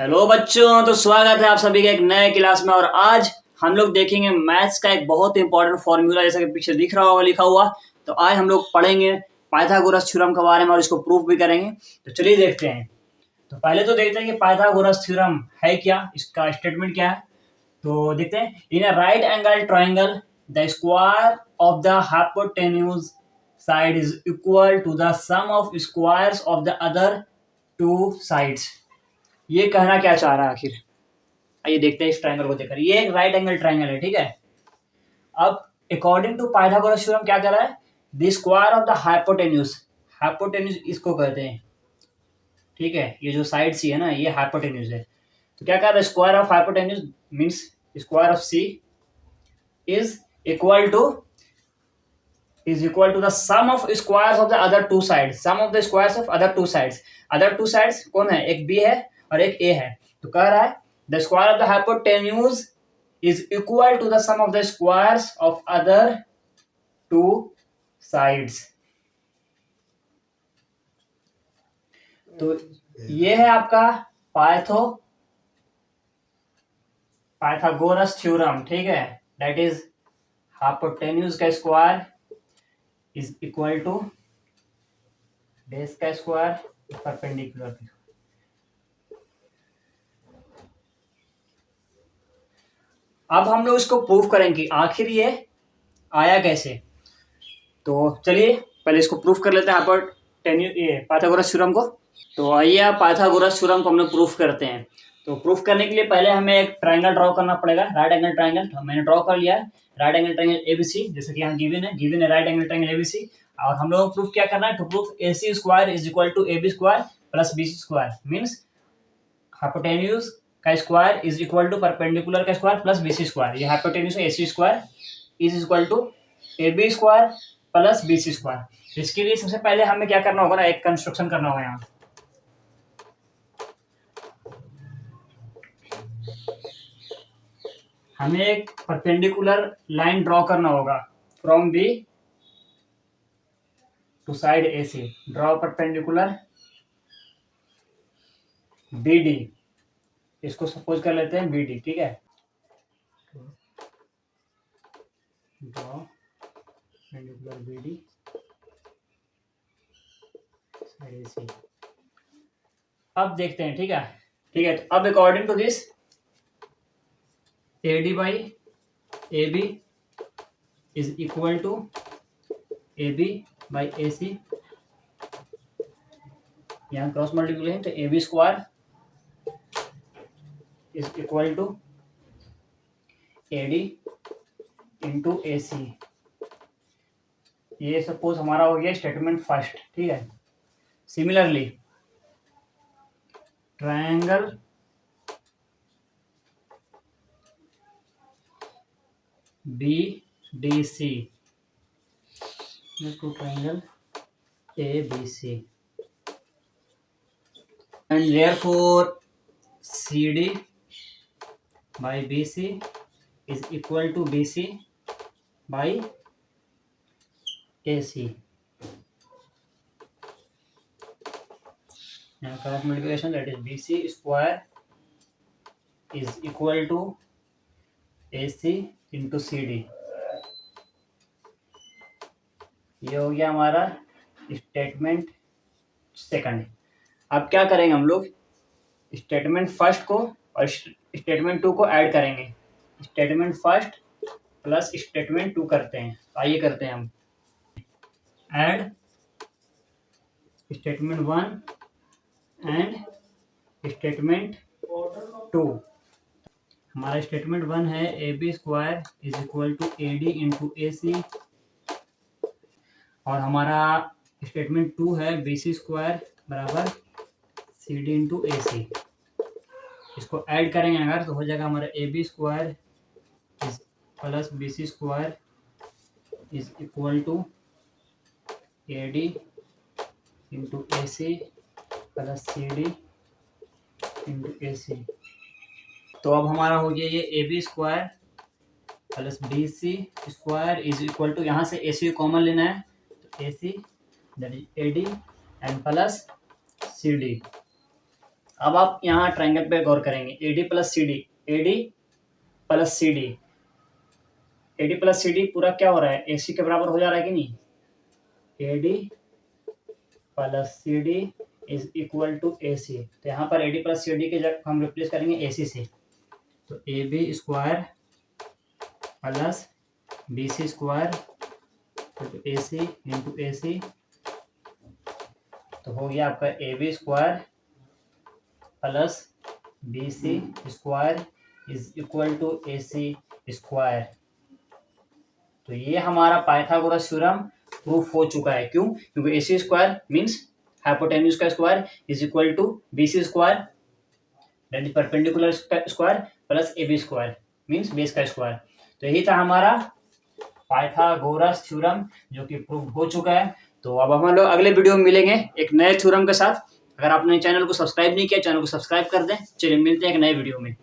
Hello बच्चों, तो स्वागत है आप सभी के एक नए क्लास में। और आज हम लोग देखेंगे मैथ्स का एक बहुत इंपॉर्टेंट फॉर्मूला, जैसा कि पीछे दिख रहा होगा लिखा हुआ। तो आज हम लोग पढ़ेंगे पाइथागोरस थ्योरम के बारे में और इसको प्रूफ भी करेंगे। तो चलिए देखते हैं। तो पहले तो देखते हैं कि पाइथागोरस थ्योरम है क्या, इसका स्टेटमेंट क्या है। तो देखते हैं, in a right angle triangle the square of the hypotenuse side is equal to the sum of squares of the other two sides. ये कहना क्या चाह रहा है आखिर, आइए देखते हैं इस ट्रायंगल को देखकर। ये एक राइट एंगल ट्रायंगल है, ठीक है। अब अकॉर्डिंग टू पाइथागोरस थ्योरम क्या कह रहा है, the square of the hypotenuse, hypotenuse इसको कहते हैं, ठीक है। ये जो साइड सी है ना, ये हाइपोटेन्यूज है। तो क्या कह रहा है, square of hypotenuse means square of C is equal to the sum of squares of the other two sides, sum of the squares of other two sides. Other two sides कौन है, एक B है और एक ए है। तो कह रहा है the square of the hypotenuse is equal to the sum of the squares of other two sides. तो ये है आपका पाइथागोरस थ्योरम, ठीक है। दैट इज हाइपोटेन्यूज का square is equal to base का स्क्वायर परपेंडिकुलर। अब हम लोग इसको प्रूव करेंगे आखिर ये आया कैसे। तो चलिए पहले इसको प्रूफ कर लेते हैं पाइथागोरस थ्योरम को। तो आइए आप पाइथागोरस थ्योरम को हम लोग प्रूफ करते हैं। तो प्रूफ करने के लिए पहले हमें एक ट्रायंगल ड्रॉ करना पड़ेगा, राइट एंगल ट्रायंगल। तो मैंने ड्रॉ कर लिया है राइट एंगल ट्रायंगल एबीसी, जैसे कि यहाँ गिवन है राइट एंगल ट्रायंगल एबीसी। और हम लोगों को प्रूफ क्या करना है, to proof AC square is equal to AB square plus BC square, means hypotenuse का square is equal to perpendicular का स्क्वायर प्लस BC स्क्वायर। ये hypotenuse AC square is equal to AB square plus BC square. इसके लिए सबसे पहले हमें क्या करना होगा ना, एक कंस्ट्रक्शन करना होगा। यहाँ हमें एक परपेंडिकुलर लाइन ड्रॉ करना होगा from B to side AC। Draw perpendicular BD, इसको सपोज कर लेते हैं BD, ठीक है। Draw perpendicular BD side AC। अब देखते हैं, ठीक है। तो अब according to this AD by AB is equal to AB by AC। यहाँ क्रॉस मल्टीप्लिकेशन, तो AB square is equal to AD into AC। ये सपोज हमारा हो गया स्टेटमेंट फर्स्ट, ठीक है। Similarly triangle BDC to triangle ABC and therefore CD by BC is equal to BC by AC। Now cross multiplication, that is BC square is equal to AC into CD। ये हो गया हमारा statement second. अब क्या करेंगे हम लोग, statement first को और स्टेटमेंट टू को ऐड करेंगे। Statement first plus statement two करते हैं। आइए करते हैं हम add statement one and statement two. हमारा स्टेटमेंट वन है AB square is equal to AD into AC, और हमारा स्टेटमेंट टू है BC स्क्वायर बराबर CD इंटू AC। इसको ऐड करेंगे अगर तो हो जाएगा हमारा AB square plus BC square is equal to AD into AC plus CD into AC। तो अब हमारा हो गया ये AB square plus BC square is equal to, यहाँ से AC कॉमन लेना है, AC that is AD and plus CD। अब आप यहाँ ट्रायंगल पे गौर करेंगे, AD plus CD, AD plus CD, AD plus CD पूरा क्या हो रहा है, AC के बराबर हो जा रहा है कि नहीं, AD plus CD is equal to AC। तो यहाँ पर AD प्लस CD के जब हम रिप्लेस करेंगे AC से, तो AB square plus BC square AC into AC, तो हो गया आपका AB square plus BC square is equal to AC square. तो ये हमारा पाइथागोरस थ्योरम प्रूफ हो चुका है। क्यों? क्योंकि AC स्क्वायर मीन्स हाइपोटेन्यूज का square is equal to BC square that is perpendicular square plus AB square means base का स्क्वायर। तो यही था हमारा पाइथागोरस थ्योरम जो कि प्रूफ हो चुका है। तो अब हम लोग अगले वीडियो में मिलेंगे एक नए थ्योरम के साथ। अगर आपने चैनल को सब्सक्राइब नहीं किया, चैनल को सब्सक्राइब कर दें। चलिए मिलते हैं एक नए वीडियो में।